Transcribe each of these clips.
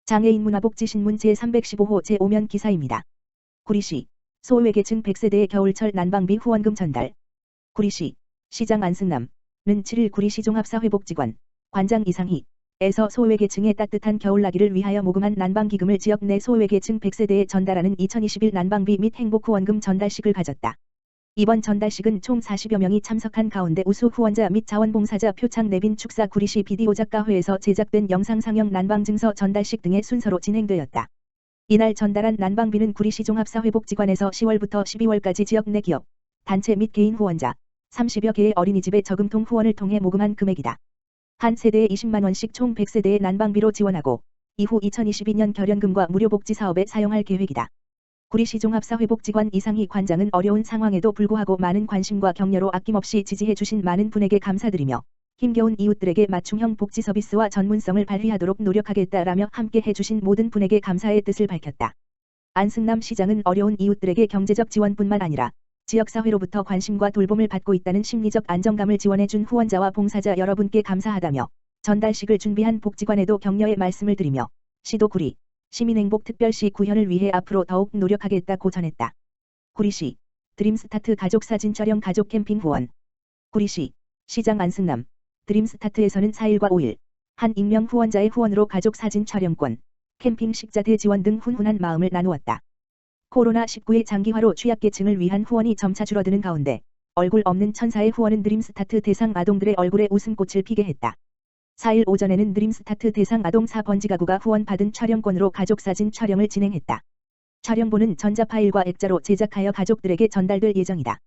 장애인 문화복지신문 제315호 제5면 기사입니다. 구리시 소외계층 100세대의 겨울철 난방비 후원금 전달. 구리시 시장 안승남은 7일 구리시 종합사회복지관 관장 이상희에서 소외계층의 따뜻한 겨울나기를 위하여 모금한 난방기금을 지역 내 소외계층 100세대에 전달하는 2021 난방비 및 행복후원금 전달식을 가졌다. 이번 전달식은 총 40여 명이 참석한 가운데 우수 후원자 및 자원봉사자 표창 내빈 축사 구리시 비디오 작가회에서 제작된 영상 상영 난방증서 전달식 등의 순서로 진행되었다. 이날 전달한 난방비는 구리시 종합사회복지관에서 10월부터 12월까지 지역 내 기업, 단체 및 개인 후원자 30여 개의 어린이집의 저금통 후원을 통해 모금한 금액이다. 한 세대에 20만 원씩 총 100세대의 난방비로 지원하고 이후 2022년 결연금과 무료복지 사업에 사용할 계획이다. 구리시 종합사회복지관 이상희 관장은 어려운 상황에도 불구하고 많은 관심과 격려로 아낌없이 지지해 주신 많은 분에게 감사드리며 힘겨운 이웃들에게 맞춤형 복지 서비스와 전문성을 발휘하도록 노력하겠다라며 함께 해주신 모든 분에게 감사의 뜻을 밝혔다. 안승남 시장은 어려운 이웃들에게 경제적 지원뿐만 아니라 지역사회로부터 관심과 돌봄을 받고 있다는 심리적 안정감을 지원해준 후원자와 봉사자 여러분께 감사하다며 전달식을 준비한 복지관에도 격려의 말씀을 드리며 시도 구리 시민행복특별시 구현을 위해 앞으로 더욱 노력하겠다고 전했다. 구리시 드림스타트 가족사진 촬영 가족 캠핑 후원. 구리시 시장 안승남 드림스타트에서는 4일과 5일 한 익명 후원자의 후원으로 가족사진 촬영권, 캠핑 식자재 지원 등 훈훈한 마음을 나누었다. 코로나19의 장기화로 취약계층을 위한 후원이 점차 줄어드는 가운데 얼굴 없는 천사의 후원은 드림스타트 대상 아동들의 얼굴에 웃음꽃을 피게 했다. 4일 오전에는 드림스타트 대상 아동 4번지 가구가 후원받은 촬영권으로 가족사진 촬영을 진행했다. 촬영본은 전자파일과 액자로 제작하여 가족들에게 전달될 예정이다.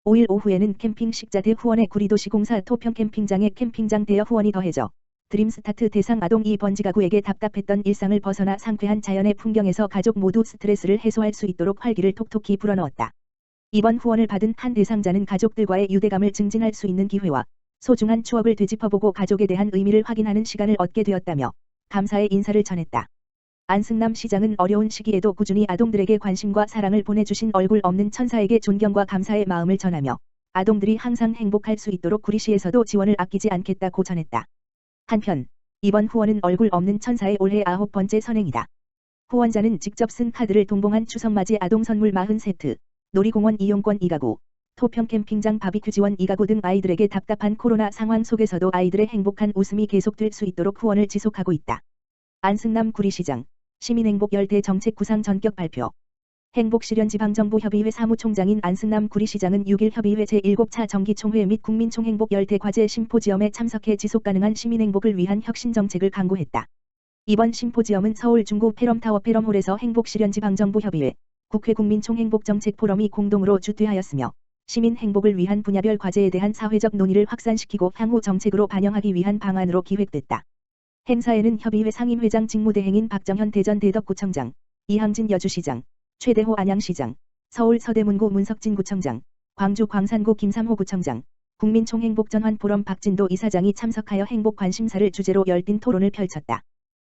5일 오후에는 캠핑 식자재 후원의 구리도시공사 토평 캠핑장의 캠핑장 대여 후원이 더해져 드림스타트 대상 아동 2번지 가구에게 답답했던 일상을 벗어나 상쾌한 자연의 풍경에서 가족 모두 스트레스를 해소할 수 있도록 활기를 톡톡히 불어넣었다. 이번 후원을 받은 한 대상자는 가족들과의 유대감을 증진할 수 있는 기회와 소중한 추억을 되짚어보고 가족에 대한 의미를 확인하는 시간을 얻게 되었다며 감사의 인사를 전했다. 안승남 시장은 어려운 시기에도 꾸준히 아동들에게 관심과 사랑을 보내주신 얼굴 없는 천사에게 존경과 감사의 마음을 전하며 아동들이 항상 행복할 수 있도록 구리시에서도 지원을 아끼지 않겠다고 전했다. 한편 이번 후원은 얼굴 없는 천사의 올해 9번째 선행이다. 후원자는 직접 쓴 카드를 동봉한 추석맞이 아동 선물 40세트, 놀이공원 이용권 2가구, 토평 캠핑장 바비큐 지원 2가구 등 아이들에게 답답한 코로나 상황 속에서도 아이들의 행복한 웃음이 계속될 수 있도록 후원을 지속하고 있다. 안승남 구리시장 시민행복 열대 정책 구상 전격 발표. 행복실현지방정부협의회 사무총장인 안승남 구리시장은 6일 협의회 제7차 정기총회 및 국민총행복 열대 과제 심포지엄에 참석해 지속가능한 시민행복을 위한 혁신정책을 강구했다. 이번 심포지엄은 서울 중구 페럼타워 페럼홀에서 행복실현지방정부협의회 국회 국민총행복정책 포럼이 공동으로 주최하였으며 시민 행복을 위한 분야별 과제에 대한 사회적 논의를 확산시키고 향후 정책으로 반영하기 위한 방안으로 기획됐다. 행사에는 협의회 상임회장 직무대행인 박정현 대전 대덕구청장, 이항진 여주시장, 최대호 안양시장, 서울 서대문구 문석진 구청장, 광주 광산구 김삼호 구청장, 국민총행복전환포럼 박진도 이사장이 참석하여 행복관심사를 주제로 열띤 토론을 펼쳤다.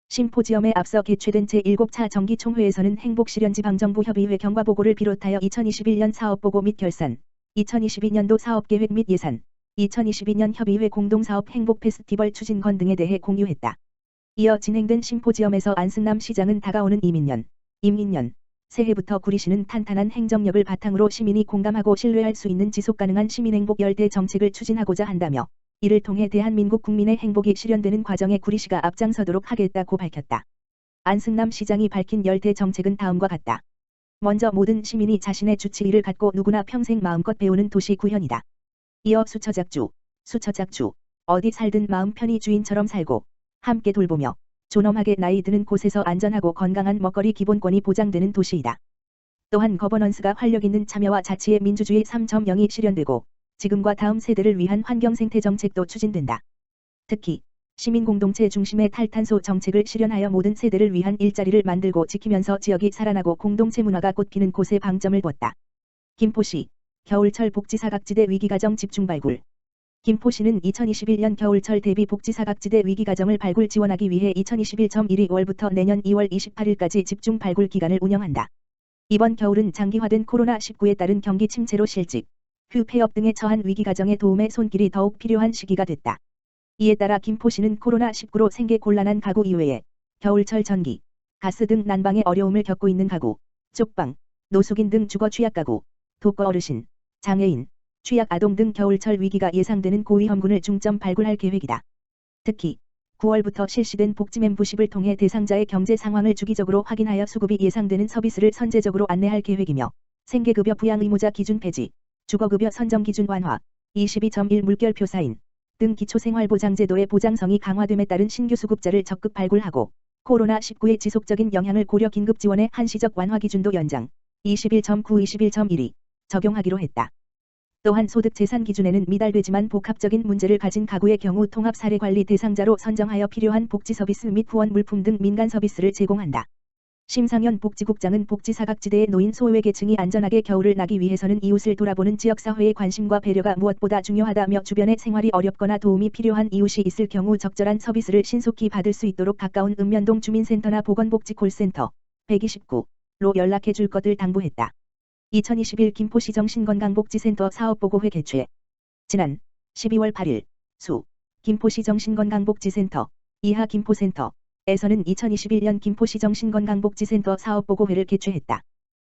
심포지엄에 앞서 개최된 제7차 정기총회에서는 행복실현지방정부협의회 경과보고를 비롯하여 2021년 사업보고 및 결산, 2022년도 사업계획 및 예산, 2022년 협의회 공동사업 행복페스티벌 추진건 등에 대해 공유했다. 이어 진행된 심포지엄에서 안승남 시장은 다가오는 이민년, 임민년, 새해부터 구리시는 탄탄한 행정력을 바탕으로 시민이 공감하고 신뢰할 수 있는 지속가능한 시민행복 열대 정책을 추진하고자 한다며 이를 통해 대한민국 국민의 행복이 실현되는 과정에 구리시가 앞장서도록 하겠다고 밝혔다. 안승남 시장이 밝힌 열대 정책은 다음과 같다. 먼저 모든 시민이 자신의 주치의를 갖고 누구나 평생 마음껏 배우는 도시 구현이다. 이어 수처작주, 어디 살든 마음 편히 주인처럼 살고 함께 돌보며 존엄하게 나이 드는 곳에서 안전하고 건강한 먹거리 기본권이 보장되는 도시이다. 또한 거버넌스가 활력있는 참여와 자치의 민주주의 3.0이 실현되고 지금과 다음 세대를 위한 환경생태 정책도 추진된다. 특히 시민공동체 중심의 탈탄소 정책을 실현하여 모든 세대를 위한 일자리를 만들고 지키면서 지역이 살아나고 공동체 문화가 꽃피는 곳에 방점을 뒀다. 김포시 겨울철 복지사각지대 위기가정 집중 발굴. 김포시는 2021년 겨울철 대비 복지사각지대 위기가정을 발굴 지원하기 위해 2021.12월부터 내년 2월 28일까지 집중 발굴 기간을 운영한다. 이번 겨울은 장기화된 코로나19에 따른 경기 침체로 실직, 폐업 등에 처한 위기가정의 도움의 손길이 더욱 필요한 시기가 됐다. 이에 따라 김포시는 코로나19로 생계 곤란한 가구 이외에 겨울철 전기, 가스 등 난방에 어려움을 겪고 있는 가구, 쪽방, 노숙인 등 주거 취약 가구, 독거 어르신, 장애인, 취약 아동 등 겨울철 위기가 예상되는 고위험군을 중점 발굴할 계획이다. 특히 9월부터 실시된 복지 멤버십을 통해 대상자의 경제 상황을 주기적으로 확인하여 수급이 예상되는 서비스를 선제적으로 안내할 계획이며 생계급여 부양 의무자 기준 폐지, 주거급여 선정 기준 완화, 22.1 물결표 사인 등 기초생활보장제도의 보장성이 강화됨에 따른 신규 수급자를 적극 발굴하고 코로나19의 지속적인 영향을 고려 긴급 지원의 한시적 완화 기준도 연장 21.9, 21.1이 적용하기로 했다. 또한 소득 재산 기준에는 미달되지만 복합적인 문제를 가진 가구의 경우 통합 사례 관리 대상자로 선정하여 필요한 복지 서비스 및 후원 물품 등 민간 서비스를 제공한다. 심상현 복지국장은 복지 사각지대에 놓인 소외계층이 안전하게 겨울을 나기 위해서는 이웃을 돌아보는 지역사회의 관심과 배려가 무엇보다 중요하다며 주변의 생활이 어렵거나 도움이 필요한 이웃이 있을 경우 적절한 서비스를 신속히 받을 수 있도록 가까운 읍면동 주민센터나 보건복지 콜센터 129로 연락해 줄 것을 당부했다. 2021 김포시정신건강복지센터 사업보고회 개최. 지난 12월 8일 수 김포시정신건강복지센터 이하 김포센터 에서는 2021년 김포시정신건강복지센터 사업보고회를 개최했다.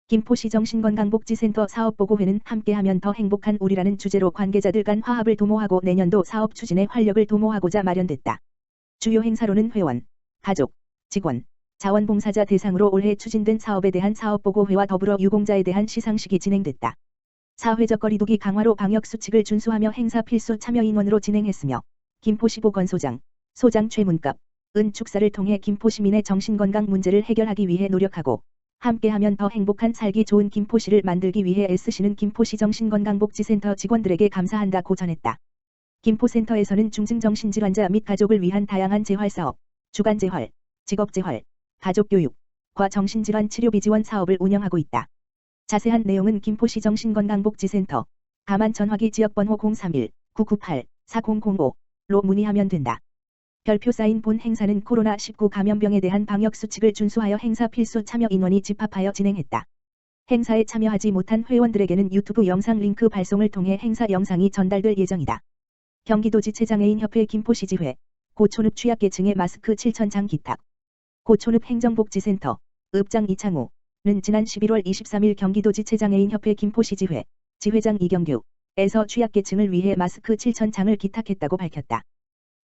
김포시정신건강복지센터 사업보고회는 함께하면 더 행복한 우리라는 주제로 관계자들 간 화합을 도모하고 내년도 사업 추진에 활력을 도모하고자 마련됐다. 주요 행사로는 회원, 가족, 직원, 자원봉사자 대상으로 올해 추진된 사업에 대한 사업보고회와 더불어 유공자에 대한 시상식이 진행됐다. 사회적 거리두기 강화로 방역수칙을 준수하며 행사 필수 참여 인원으로 진행했으며 김포시 보건소장, 소장 최문갑, 은 축사를 통해 김포 시민의 정신건강 문제를 해결하기 위해 노력하고 함께하면 더 행복한 살기 좋은 김포시를 만들기 위해 애쓰시는 김포시 정신건강복지센터 직원들에게 감사한다고 전했다. 김포센터에서는 중증정신질환자 및 가족을 위한 다양한 재활사업, 주간재활, 직업재활, 가족교육과 정신질환 치료비 지원 사업을 운영하고 있다. 자세한 내용은 김포시 정신건강복지센터 가만 전화기 지역번호 031-998-4005로 문의하면 된다. 별표 쌓인 본 행사는 코로나19 감염병에 대한 방역수칙을 준수하여 행사 필수 참여 인원이 집합하여 진행했다. 행사에 참여하지 못한 회원들에게는 유튜브 영상 링크 발송을 통해 행사 영상이 전달될 예정이다. 경기도지체장애인협회 김포시지회 고촌읍 취약계층의 마스크 7,000장 기탁. 고촌읍 행정복지센터 읍장 이창우는 지난 11월 23일 경기도지체장애인협회 김포시지회 지회장 이경규에서 취약계층을 위해 마스크 7,000장을 기탁했다고 밝혔다.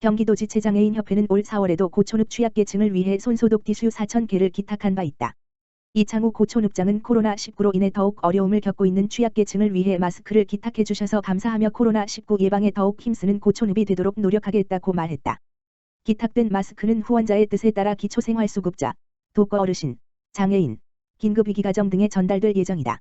경기도지체장애인협회는 올 4월에도 고촌읍 취약계층을 위해 손소독 티슈 4,000개를 기탁한 바 있다. 이창우 고촌읍장은 코로나19로 인해 더욱 어려움을 겪고 있는 취약계층을 위해 마스크를 기탁해 주셔서 감사하며 코로나19 예방에 더욱 힘쓰는 고촌읍이 되도록 노력하겠다고 말했다. 기탁된 마스크는 후원자의 뜻에 따라 기초생활수급자, 독거 어르신, 장애인, 긴급위기가정 등에 전달될 예정이다.